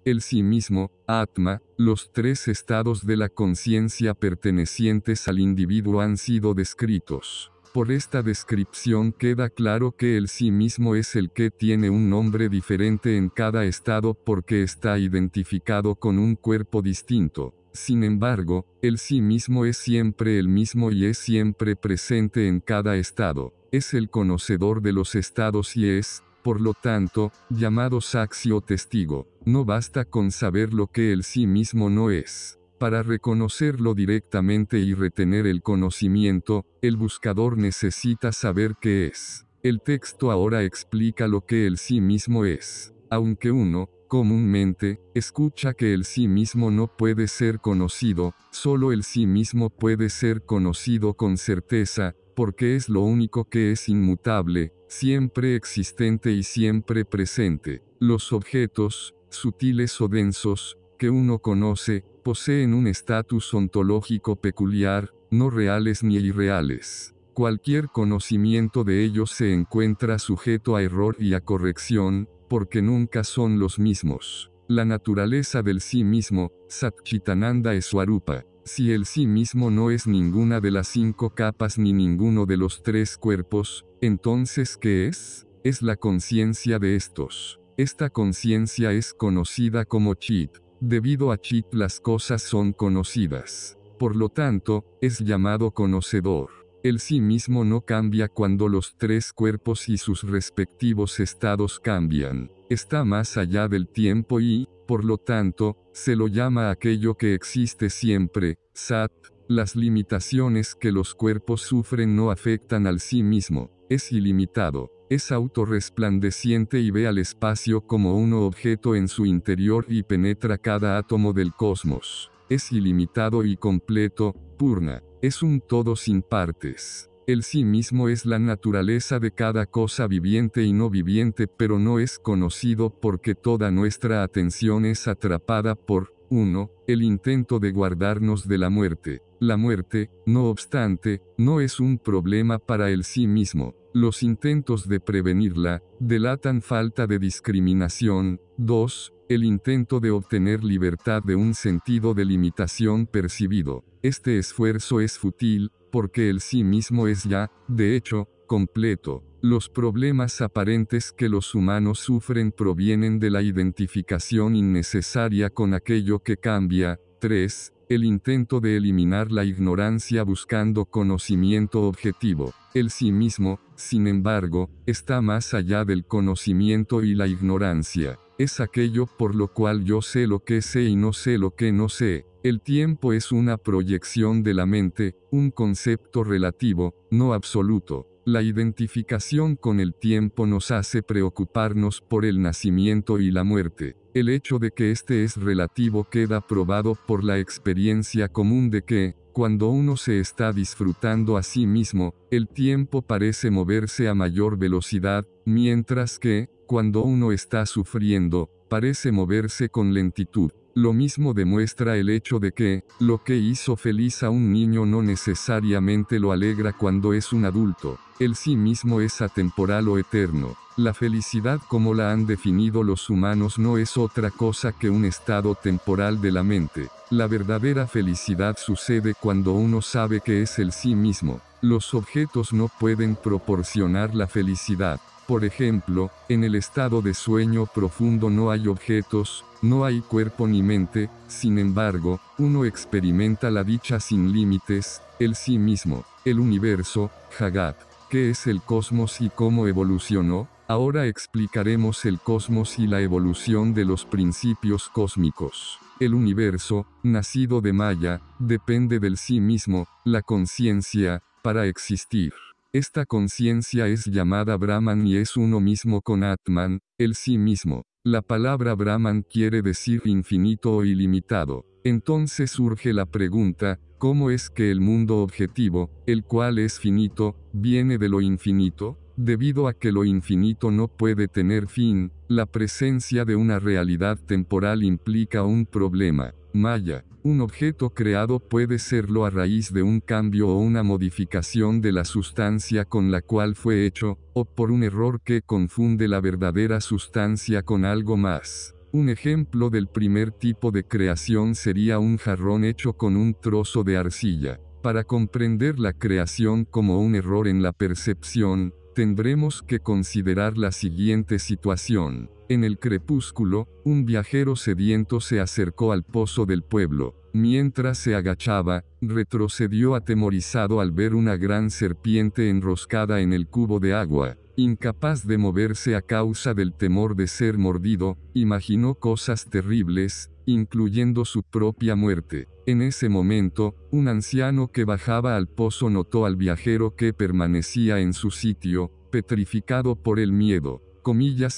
el sí mismo, Atma, los tres estados de la conciencia pertenecientes al individuo han sido descritos. Por esta descripción queda claro que el sí mismo es el que tiene un nombre diferente en cada estado porque está identificado con un cuerpo distinto. Sin embargo, el sí mismo es siempre el mismo y es siempre presente en cada estado. Es el conocedor de los estados y es, por lo tanto, llamado saksi o testigo. No basta con saber lo que el sí mismo no es. Para reconocerlo directamente y retener el conocimiento, el buscador necesita saber qué es. El texto ahora explica lo que el sí mismo es. Aunque uno, comúnmente, escucha que el sí mismo no puede ser conocido, solo el sí mismo puede ser conocido con certeza, porque es lo único que es inmutable, siempre existente y siempre presente. Los objetos, sutiles o densos, que uno conoce, poseen un estatus ontológico peculiar, no reales ni irreales. Cualquier conocimiento de ellos se encuentra sujeto a error y a corrección, porque nunca son los mismos. La naturaleza del sí mismo, Satchitananda Swarupa. Si el sí mismo no es ninguna de las 5 capas ni ninguno de los 3 cuerpos, entonces ¿qué es? Es la conciencia de estos. Esta conciencia es conocida como Chit. Debido a Chit las cosas son conocidas. Por lo tanto, es llamado conocedor. El sí mismo no cambia cuando los 3 cuerpos y sus respectivos estados cambian. Está más allá del tiempo y, por lo tanto, se lo llama aquello que existe siempre, Sat. Las limitaciones que los cuerpos sufren no afectan al sí mismo. Es ilimitado. Es autorresplandeciente y ve al espacio como un objeto en su interior y penetra cada átomo del cosmos. Es ilimitado y completo, Purna. Es un todo sin partes. El sí mismo es la naturaleza de cada cosa viviente y no viviente, pero no es conocido porque toda nuestra atención es atrapada por 1. El intento de guardarnos de la muerte. La muerte, no obstante, no es un problema para el sí mismo. Los intentos de prevenirla delatan falta de discriminación. 2. El intento de obtener libertad de un sentido de limitación percibido. Este esfuerzo es fútil, porque el sí mismo es ya, de hecho, completo. Los problemas aparentes que los humanos sufren provienen de la identificación innecesaria con aquello que cambia. 3. El intento de eliminar la ignorancia buscando conocimiento objetivo. El sí mismo, sin embargo, está más allá del conocimiento y la ignorancia. Es aquello por lo cual yo sé lo que sé y no sé lo que no sé. El tiempo es una proyección de la mente, un concepto relativo, no absoluto. La identificación con el tiempo nos hace preocuparnos por el nacimiento y la muerte. El hecho de que este es relativo queda probado por la experiencia común de que, cuando uno se está disfrutando a sí mismo, el tiempo parece moverse a mayor velocidad, mientras que, cuando uno está sufriendo, parece moverse con lentitud. Lo mismo demuestra el hecho de que, lo que hizo feliz a un niño no necesariamente lo alegra cuando es un adulto. El sí mismo es atemporal o eterno. La felicidad como la han definido los humanos no es otra cosa que un estado temporal de la mente. La verdadera felicidad sucede cuando uno sabe que es el sí mismo. Los objetos no pueden proporcionar la felicidad. Por ejemplo, en el estado de sueño profundo no hay objetos, no hay cuerpo ni mente, sin embargo, uno experimenta la dicha sin límites, el sí mismo, el universo, Jagat. ¿Qué es el cosmos y cómo evolucionó? Ahora explicaremos el cosmos y la evolución de los principios cósmicos. El universo, nacido de Maya, depende del sí mismo, la conciencia, para existir. Esta conciencia es llamada Brahman y es uno mismo con Atman, el sí mismo. La palabra Brahman quiere decir infinito o ilimitado. Entonces surge la pregunta, ¿cómo es que el mundo objetivo, el cual es finito, viene de lo infinito? Debido a que lo infinito no puede tener fin, la presencia de una realidad temporal implica un problema. Maya. Un objeto creado puede serlo a raíz de un cambio o una modificación de la sustancia con la cual fue hecho, o por un error que confunde la verdadera sustancia con algo más. Un ejemplo del primer tipo de creación sería un jarrón hecho con un trozo de arcilla. Para comprender la creación como un error en la percepción, tendremos que considerar la siguiente situación. En el crepúsculo, un viajero sediento se acercó al pozo del pueblo. Mientras se agachaba, retrocedió atemorizado al ver una gran serpiente enroscada en el cubo de agua. Incapaz de moverse a causa del temor de ser mordido, imaginó cosas terribles, incluyendo su propia muerte. En ese momento, un anciano que bajaba al pozo notó al viajero que permanecía en su sitio, petrificado por el miedo.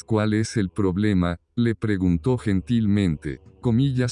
¿Cuál es el problema?, le preguntó gentilmente.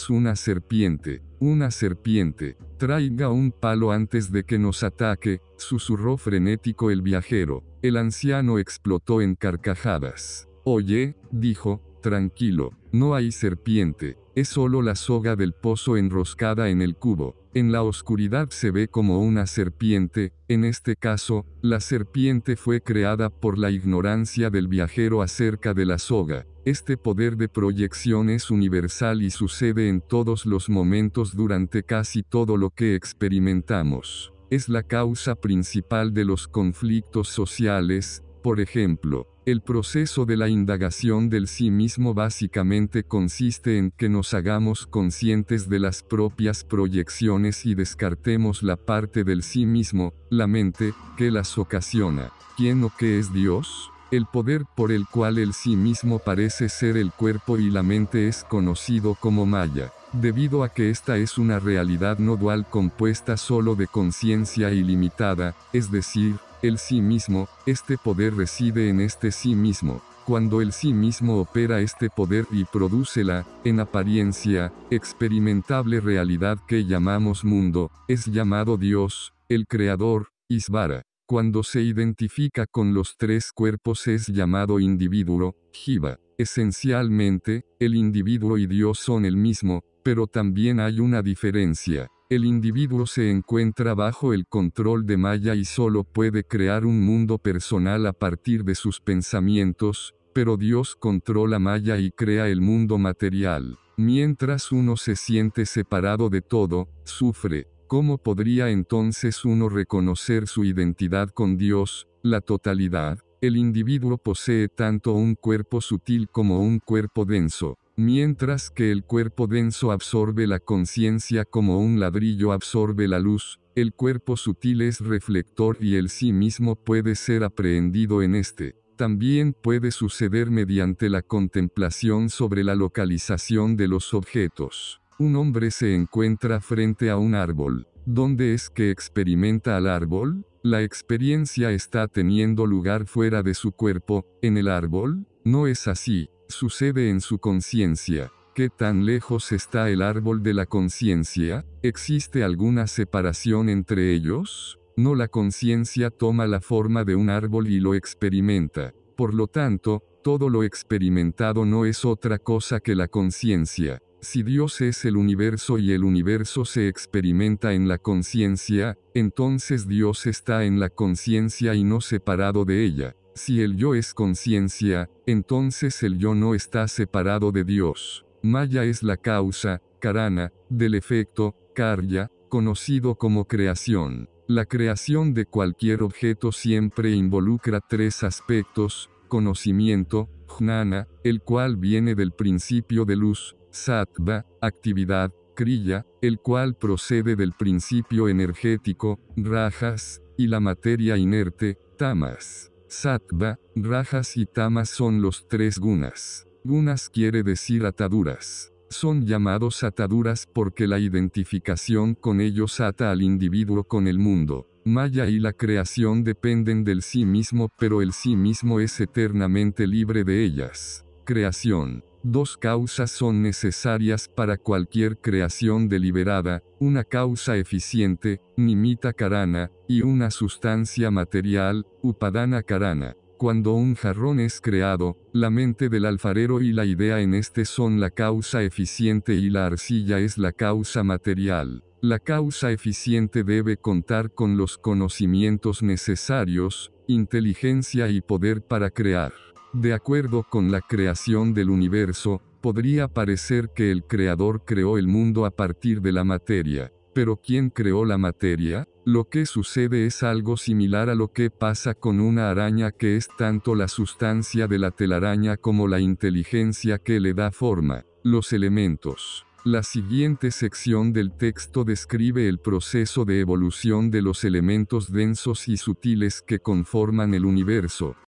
Una serpiente. Una serpiente. Traiga un palo antes de que nos ataque, susurró frenético el viajero. El anciano explotó en carcajadas. Oye, dijo, tranquilo, no hay serpiente, es solo la soga del pozo enroscada en el cubo. En la oscuridad se ve como una serpiente, en este caso, la serpiente fue creada por la ignorancia del viajero acerca de la soga. Este poder de proyección es universal y sucede en todos los momentos durante casi todo lo que experimentamos. Es la causa principal de los conflictos sociales. Por ejemplo, el proceso de la indagación del sí mismo básicamente consiste en que nos hagamos conscientes de las propias proyecciones y descartemos la parte del sí mismo, la mente, que las ocasiona. ¿Quién o qué es Dios? El poder por el cual el sí mismo parece ser el cuerpo y la mente es conocido como Maya. Debido a que esta es una realidad no dual compuesta solo de conciencia ilimitada, es decir, el sí mismo, este poder reside en este sí mismo. Cuando el sí mismo opera este poder y produce la, en apariencia, experimentable realidad que llamamos mundo, es llamado Dios, el Creador, Isvara. Cuando se identifica con los tres cuerpos es llamado individuo, Jiva. Esencialmente, el individuo y Dios son el mismo, pero también hay una diferencia. El individuo se encuentra bajo el control de Maya y solo puede crear un mundo personal a partir de sus pensamientos, pero Dios controla Maya y crea el mundo material. Mientras uno se siente separado de todo, sufre. ¿Cómo podría entonces uno reconocer su identidad con Dios, la totalidad? El individuo posee tanto un cuerpo sutil como un cuerpo denso. Mientras que el cuerpo denso absorbe la conciencia como un ladrillo absorbe la luz, el cuerpo sutil es reflector y el sí mismo puede ser aprehendido en este. También puede suceder mediante la contemplación sobre la localización de los objetos. Un hombre se encuentra frente a un árbol. ¿Dónde es que experimenta al árbol? ¿La experiencia está teniendo lugar fuera de su cuerpo, en el árbol? No es así. Sucede en su conciencia. ¿Qué tan lejos está el árbol de la conciencia? ¿Existe alguna separación entre ellos? No, la conciencia toma la forma de un árbol y lo experimenta. Por lo tanto, todo lo experimentado no es otra cosa que la conciencia. Si Dios es el universo y el universo se experimenta en la conciencia, entonces Dios está en la conciencia y no separado de ella. Si el yo es conciencia, entonces el yo no está separado de Dios. Maya es la causa, karana, del efecto, karya, conocido como creación. La creación de cualquier objeto siempre involucra tres aspectos: conocimiento, jnana, el cual viene del principio de luz, sattva, actividad, kriya, el cual procede del principio energético, rajas, y la materia inerte, tamas. Sattva, rajas y tamas son los tres gunas. Gunas quiere decir ataduras. Son llamados ataduras porque la identificación con ellos ata al individuo con el mundo. Maya y la creación dependen del sí mismo, pero el sí mismo es eternamente libre de ellas. Creación. Dos causas son necesarias para cualquier creación deliberada: una causa eficiente, nimitta karana, y una sustancia material, upadana karana. Cuando un jarrón es creado, la mente del alfarero y la idea en este son la causa eficiente y la arcilla es la causa material. La causa eficiente debe contar con los conocimientos necesarios, inteligencia y poder para crear. De acuerdo con la creación del universo, podría parecer que el creador creó el mundo a partir de la materia. Pero ¿quién creó la materia? Lo que sucede es algo similar a lo que pasa con una araña, que es tanto la sustancia de la telaraña como la inteligencia que le da forma. Los elementos. La siguiente sección del texto describe el proceso de evolución de los elementos densos y sutiles que conforman el universo.